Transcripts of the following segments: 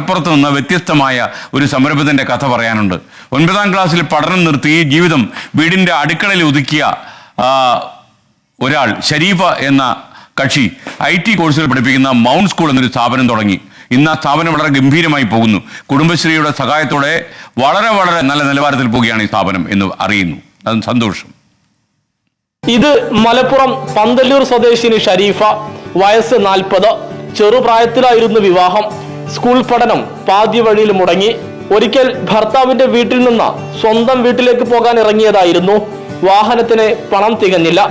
മലപ്പുറത്ത് നിന്ന് വ്യത്യസ്തമായ ഒരു സംരംഭത്തിൻ്റെ കഥ പറയാനുണ്ട്. 9ാം ക്ലാസ്സിൽ പഠനം നിർത്തി ജീവിതം വീടിൻ്റെ അടുക്കളയിൽ ഒതുക്കിയ ഒരാൾ ഷരീഫ എന്ന കക്ഷി IT കോഴ്സുകൾ പഠിപ്പിക്കുന്ന മൗണ്ട് സ്കൂൾ എന്നൊരു സ്ഥാപനം തുടങ്ങി. ഇന്ന് ആ സ്ഥാപനം വളരെ ഗംഭീരമായി പോകുന്നു. കുടുംബശ്രീയുടെ സഹായത്തോടെ വളരെ നല്ല നിലവാരത്തിൽ പോവുകയാണ് ഈ സ്ഥാപനം എന്ന് അറിയുന്നു. അത് സന്തോഷം. ഇത് മലപ്പുറം പന്തല്ലൂർ സ്വദേശിനി ഷരീഫ. വയസ്സ് 40. ചെറുപ്രായത്തിലായിരുന്നു വിവാഹം. സ്കൂൾ പഠനം പാതി വഴിയിൽ മുടങ്ങി. ഒരിക്കൽ ഭർത്താവിന്റെ വീട്ടിൽ നിന്ന് സ്വന്തം വീട്ടിലേക്ക് പോകാൻ ഇറങ്ങിയതായിരുന്നു. വാഹനത്തിന് പണം തികഞ്ഞില്ല.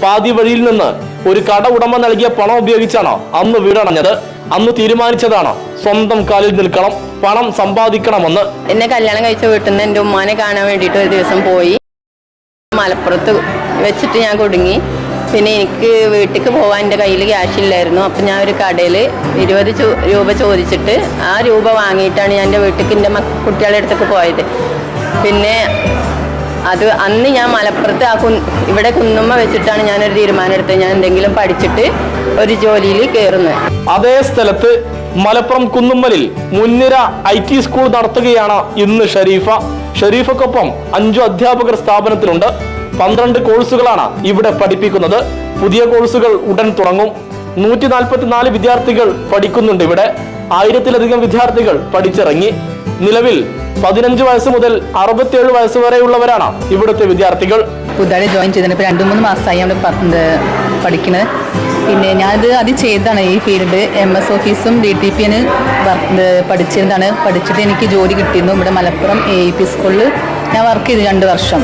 പാതി വഴിയിൽ നിന്ന് ഒരു കട ഉടമ നൽകിയ പണം ഉപയോഗിച്ചാണ് അന്ന് വീടണഞ്ഞത്. അന്ന് തീരുമാനിച്ചതാണ് സ്വന്തം കാലിൽ നിൽക്കണം, പണം സമ്പാദിക്കണമെന്ന്. എന്നെ കല്യാണം കഴിച്ച വീട്ടിൽ നിന്ന് എൻ്റെ ഉമ്മാനെ കാണാൻ വേണ്ടിയിട്ട് ഒരു ദിവസം പോയി. മലപ്പുറത്ത് വെച്ചിട്ട് ഞാൻ കുടുങ്ങി. പിന്നെ എനിക്ക് വീട്ടിലേക്ക് പോകാൻ എൻ്റെ കയ്യിൽ ക്യാഷ് ഇല്ലായിരുന്നു. അപ്പം ഞാൻ ഒരു കടയിൽ 20 രൂപ ചോദിച്ചിട്ട് ആ രൂപ വാങ്ങിയിട്ടാണ് ഞാൻ എൻ്റെ വീട്ടിലേക്ക് എൻ്റെ കുട്ടികളുടെ അടുത്തേക്ക് പോയത്. പിന്നെ അന്ന് ഞാൻ മലപ്പുറത്ത് ഇവിടെ കുന്നുമ്മ വെച്ചിട്ടാണ് ഞാനൊരു തീരുമാനം എടുത്തത്. ഞാൻ എന്തെങ്കിലും പഠിച്ചിട്ട് ഒരു ജോലിയിൽ കയറുന്നത്. അതേ സ്ഥലത്ത് മലപ്പുറം കുന്നുമ്മലിൽ മുൻനിര IT സ്കൂൾ നടത്തുകയാണ് ഇന്ന് ഷരീഫ. ഷരീഫക്കൊപ്പം 5 അധ്യാപകർ സ്ഥാപനത്തിലുണ്ട്. 12 കോഴ്സുകളാണ് ഇവിടെ പഠിപ്പിക്കുന്നത്. പുതിയ കോഴ്സുകൾ ഉടൻ തുടങ്ങും. 144 വിദ്യാർത്ഥികൾ പഠിക്കുന്നുണ്ട് ഇവിടെ. 1000-ലധികം വിദ്യാർത്ഥികൾ പഠിച്ചിറങ്ങി. നിലവിൽ 15 വയസ്സ് മുതൽ 67 വയസ്സ് വരെയുള്ളവരാണ് ഇവിടുത്തെ വിദ്യാർത്ഥികൾ. പുതുതായി ജോയിൻ ചെയ്തിട്ട് ഇപ്പോൾ 2-3 മാസമായി നമ്മൾ പഠിക്കുന്നത്. പിന്നെ ഞാനത് അത് ചെയ്തതാണ് ഈ ഫീൽഡ്. MS ഓഫീസും DTPN പഠിച്ചിരുന്നതാണ്. പഠിച്ചിട്ട് എനിക്ക് ജോലി കിട്ടിയിരുന്നു. ഇവിടെ മലപ്പുറം AEP സ്കൂളിൽ ഞാൻ വർക്ക് ചെയ്തു 2 വർഷം.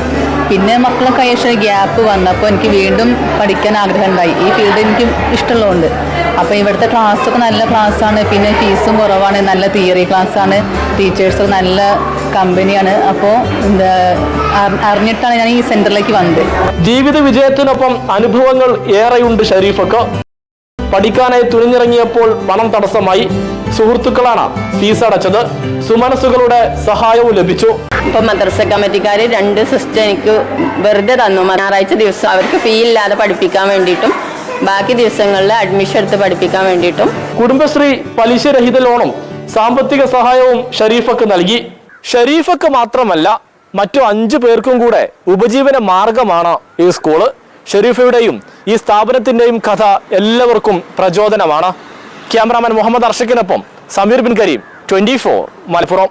പിന്നെ മക്കളെ കൈവശം ഗ്യാപ്പ് വന്നപ്പോൾ എനിക്ക് വീണ്ടും പഠിക്കാൻ ആഗ്രഹം ഉണ്ടായി. ഈ ഫീൽഡ് എനിക്ക് ഇഷ്ടമുള്ളതുകൊണ്ട്. അപ്പോൾ ഇവിടുത്തെ ക്ലാസ്സൊക്കെ നല്ല ക്ലാസ്സാണ്. പിന്നെ ഫീസും കുറവാണ്. നല്ല തിയറി ക്ലാസ്സാണ്. ടീച്ചേഴ്സൊക്കെ നല്ല കമ്പനിയാണ്. അപ്പോൾ അറിഞ്ഞിട്ടാണ് ഞാൻ ഈ സെന്ററിലേക്ക് വന്നത്. ജീവിത വിജയത്തിനൊപ്പം അനുഭവങ്ങൾ ഏറെയുണ്ട് ഷരീഫക്ക്. പഠിക്കാനായി തുനിഞ്ഞിറങ്ങിയപ്പോൾ പണം തടസ്സമായി. സുഹൃത്തുക്കളാണ് ഫീസ് അടച്ചത്. സുമനസ്സുകളുടെ സഹായവും ലഭിച്ചു. ഇപ്പം മദ്രസ കമ്മിറ്റിക്കാർ 2 സിസ്റ്റം എനിക്ക് വെറുതെ തന്നു. ഞായറാഴ്ച ദിവസം അവർക്ക് ഫീ ഇല്ലാതെ പഠിപ്പിക്കാൻ വേണ്ടിയിട്ടും ബാക്കി ദിവസങ്ങളിൽ അഡ്മിഷൻ എടുത്ത് പഠിപ്പിക്കാൻ വേണ്ടിയിട്ടും. കുടുംബശ്രീ പലിശരഹിത ലോണും സാമ്പത്തിക സഹായവും ഷരീഫക്ക് നൽകി. ഷരീഫക്ക് മാത്രമല്ല മറ്റു 5 പേർക്കും കൂടെ ഉപജീവന മാർഗമാണ് ഈ സ്കൂള്. ഷരീഫയുടെയും ഈ സ്ഥാപനത്തിന്റെയും കഥ എല്ലാവർക്കും പ്രചോദനമാണ്. ക്യാമറാമാൻ മുഹമ്മദ് അർഷക്കിനൊപ്പം സമീർ ബിൻ കരീം, 24 മലപ്പുറം.